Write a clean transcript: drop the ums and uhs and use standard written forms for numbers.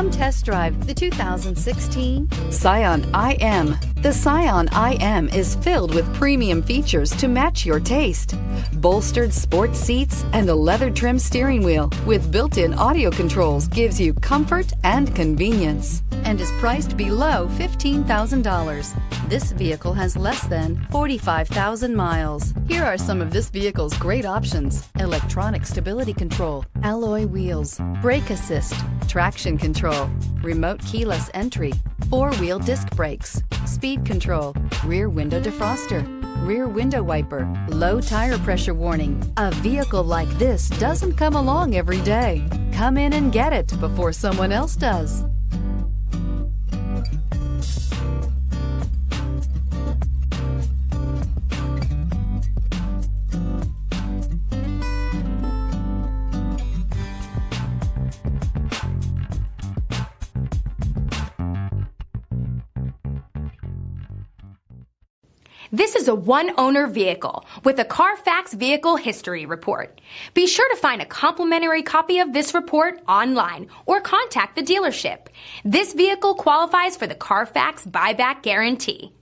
Come test drive the 2016 Scion IM. The Scion IM is filled with premium features to match your taste. Bolstered sports seats and a leather-trimmed steering wheel with built-in audio controls gives you comfort and convenience and is priced below $15,000. This vehicle has less than 45,000 miles. Here are some of this vehicle's great options: electronic stability control, alloy wheels, brake assist, traction control, remote keyless entry, four-wheel disc brakes, speed control, rear window defroster, rear window wiper, low tire pressure warning. A vehicle like this doesn't come along every day. Come in and get it before someone else does. This is a one-owner vehicle with a Carfax Vehicle History Report. Be sure to find a complimentary copy of this report online or contact the dealership. This vehicle qualifies for the Carfax Buyback Guarantee.